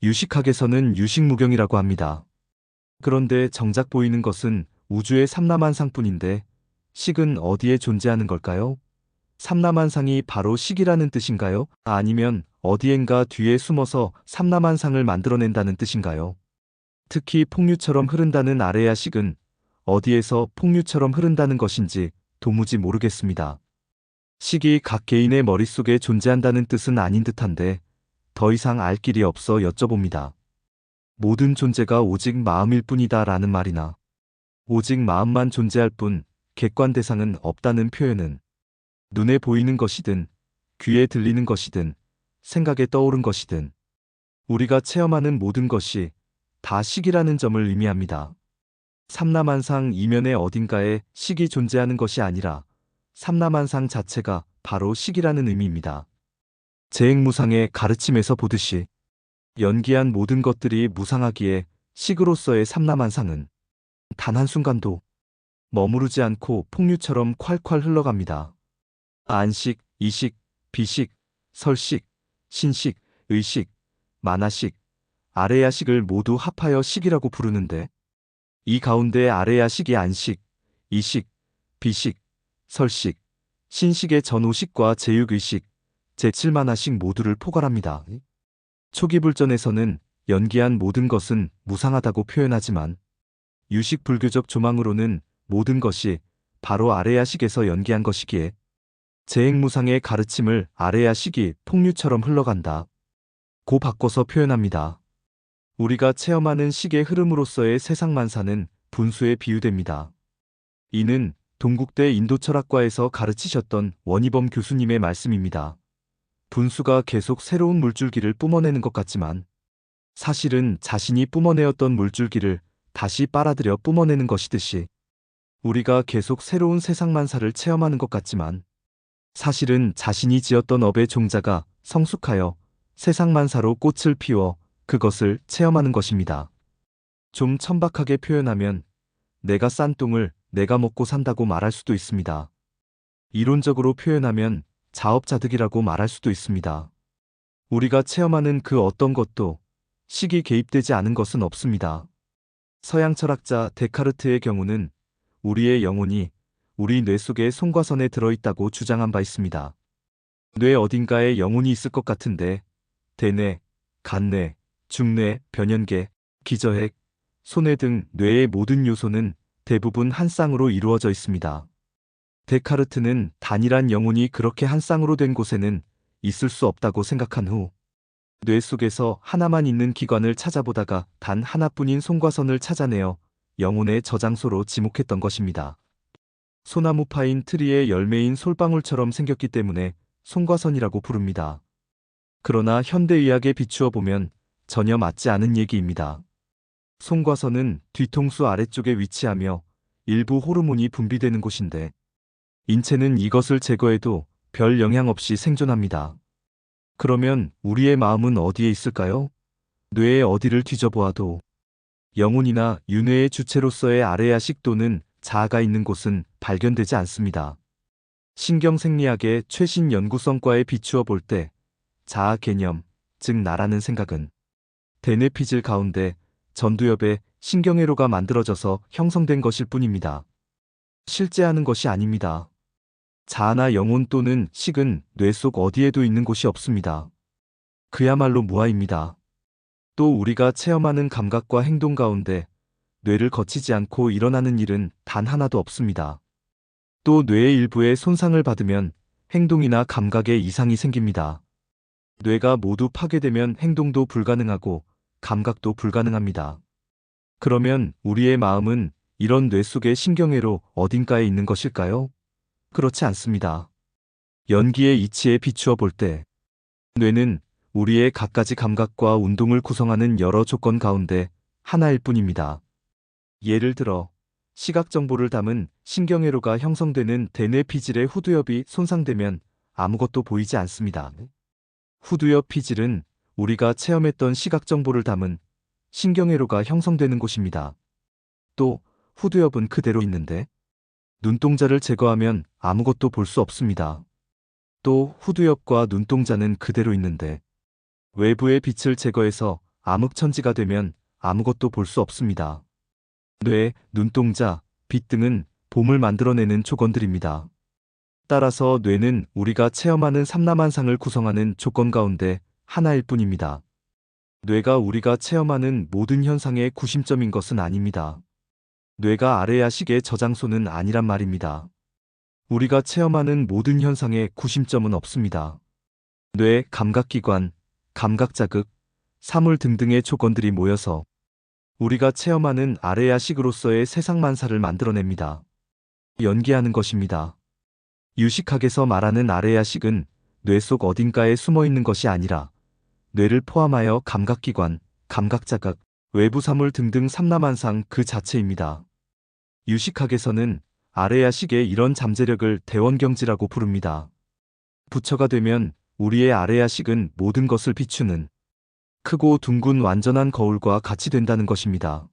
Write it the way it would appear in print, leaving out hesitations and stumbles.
유식학에서는 유식무경이라고 합니다. 그런데 정작 보이는 것은 우주의 삼라만상뿐인데 식은 어디에 존재하는 걸까요? 삼라만상이 바로 식이라는 뜻인가요? 아니면 어디엔가 뒤에 숨어서 삼라만상을 만들어낸다는 뜻인가요? 특히 폭류처럼 흐른다는 아레야 식은 어디에서 폭류처럼 흐른다는 것인지 도무지 모르겠습니다. 식이 각 개인의 머릿속에 존재한다는 뜻은 아닌 듯한데 더 이상 알 길이 없어 여쭤봅니다. 모든 존재가 오직 마음일 뿐이다 라는 말이나 오직 마음만 존재할 뿐 객관 대상은 없다는 표현은 눈에 보이는 것이든 귀에 들리는 것이든 생각에 떠오른 것이든 우리가 체험하는 모든 것이 다 식이라는 점을 의미합니다. 삼라만상 이면의 어딘가에 식이 존재하는 것이 아니라 삼라만상 자체가 바로 식이라는 의미입니다. 재행무상의 가르침에서 보듯이 연기한 모든 것들이 무상하기에 식으로서의 삼라만상은 단 한순간도 머무르지 않고 폭류처럼 콸콸 흘러갑니다. 안식, 이식, 비식, 설식, 신식, 의식, 만화식, 아레야식을 모두 합하여 식이라고 부르는데 이 가운데 아레야식이 안식, 이식, 비식, 설식, 신식의 전오식과 제육의식, 제7만화식 모두를 포괄합니다. 초기불전에서는 연기한 모든 것은 무상하다고 표현하지만 유식 불교적 조망으로는 모든 것이 바로 아레야식에서 연기한 것이기에 재행무상의 가르침을 아레야식이 폭류처럼 흘러간다 고 바꿔서 표현합니다. 우리가 체험하는 식의 흐름으로서의 세상만사는 분수에 비유됩니다. 이는 동국대 인도철학과에서 가르치셨던 원희범 교수님의 말씀입니다. 분수가 계속 새로운 물줄기를 뿜어내는 것 같지만 사실은 자신이 뿜어내었던 물줄기를 다시 빨아들여 뿜어내는 것이듯이 우리가 계속 새로운 세상만사를 체험하는 것 같지만 사실은 자신이 지었던 업의 종자가 성숙하여 세상만사로 꽃을 피워 그것을 체험하는 것입니다. 좀 천박하게 표현하면 내가 싼 똥을 내가 먹고 산다고 말할 수도 있습니다. 이론적으로 표현하면 자업자득이라고 말할 수도 있습니다. 우리가 체험하는 그 어떤 것도 식이 개입되지 않은 것은 없습니다. 서양 철학자 데카르트의 경우는 우리의 영혼이 우리 뇌 속의 송과선에 들어있다고 주장한 바 있습니다. 뇌 어딘가에 영혼이 있을 것 같은데 대뇌, 간뇌, 중뇌, 변연계, 기저핵, 소뇌 등 뇌의 모든 요소는 대부분 한 쌍으로 이루어져 있습니다. 데카르트는 단일한 영혼이 그렇게 한 쌍으로 된 곳에는 있을 수 없다고 생각한 후 뇌 속에서 하나만 있는 기관을 찾아보다가 단 하나뿐인 송과선을 찾아내어 영혼의 저장소로 지목했던 것입니다. 소나무 파인 트리의 열매인 솔방울처럼 생겼기 때문에 송과선이라고 부릅니다. 그러나 현대의학에 비추어 보면 전혀 맞지 않은 얘기입니다. 송과선은 뒤통수 아래쪽에 위치하며 일부 호르몬이 분비되는 곳인데 인체는 이것을 제거해도 별 영향 없이 생존합니다. 그러면 우리의 마음은 어디에 있을까요? 뇌의 어디를 뒤져보아도 영혼이나 윤회의 주체로서의 아레야식 또는 자아가 있는 곳은 발견되지 않습니다. 신경생리학의 최신 연구성과에 비추어 볼 때 자아 개념, 즉 나라는 생각은 대뇌피질 가운데 전두엽에 신경회로가 만들어져서 형성된 것일 뿐입니다. 실제하는 것이 아닙니다. 자아나 영혼 또는 식은 뇌 속 어디에도 있는 곳이 없습니다. 그야말로 무아입니다. 또 우리가 체험하는 감각과 행동 가운데 뇌를 거치지 않고 일어나는 일은 단 하나도 없습니다. 또 뇌의 일부에 손상을 받으면 행동이나 감각에 이상이 생깁니다. 뇌가 모두 파괴되면 행동도 불가능하고 감각도 불가능합니다. 그러면 우리의 마음은 이런 뇌 속의 신경회로 어딘가에 있는 것일까요? 그렇지 않습니다. 연기의 이치에 비추어 볼 때 뇌는 우리의 갖가지 감각과 운동을 구성하는 여러 조건 가운데 하나일 뿐입니다. 예를 들어 시각 정보를 담은 신경회로가 형성되는 대뇌 피질의 후두엽이 손상되면 아무것도 보이지 않습니다. 후두엽 피질은 우리가 체험했던 시각 정보를 담은 신경회로가 형성되는 곳입니다. 또 후두엽은 그대로 있는데 눈동자를 제거하면 아무것도 볼 수 없습니다. 또 후두엽과 눈동자는 그대로 있는데 외부의 빛을 제거해서 암흑천지가 되면 아무것도 볼 수 없습니다. 뇌, 눈동자, 빛 등은 봄을 만들어내는 조건들입니다. 따라서 뇌는 우리가 체험하는 삼라만상을 구성하는 조건 가운데 하나일 뿐입니다. 뇌가 우리가 체험하는 모든 현상의 구심점인 것은 아닙니다. 뇌가 아래야식의 저장소는 아니란 말입니다. 우리가 체험하는 모든 현상의 구심점은 없습니다. 뇌, 감각기관, 감각자극, 사물 등등의 조건들이 모여서 우리가 체험하는 아래야식으로서의 세상만사를 만들어냅니다. 연기하는 것입니다. 유식학에서 말하는 아래야식은 뇌 속 어딘가에 숨어 있는 것이 아니라 뇌를 포함하여 감각기관, 감각자각, 외부 사물 등등 삼라만상 그 자체입니다. 유식학에서는 아래야식의 이런 잠재력을 대원경지라고 부릅니다. 부처가 되면 우리의 아래야식은 모든 것을 비추는 크고 둥근 완전한 거울과 같이 된다는 것입니다.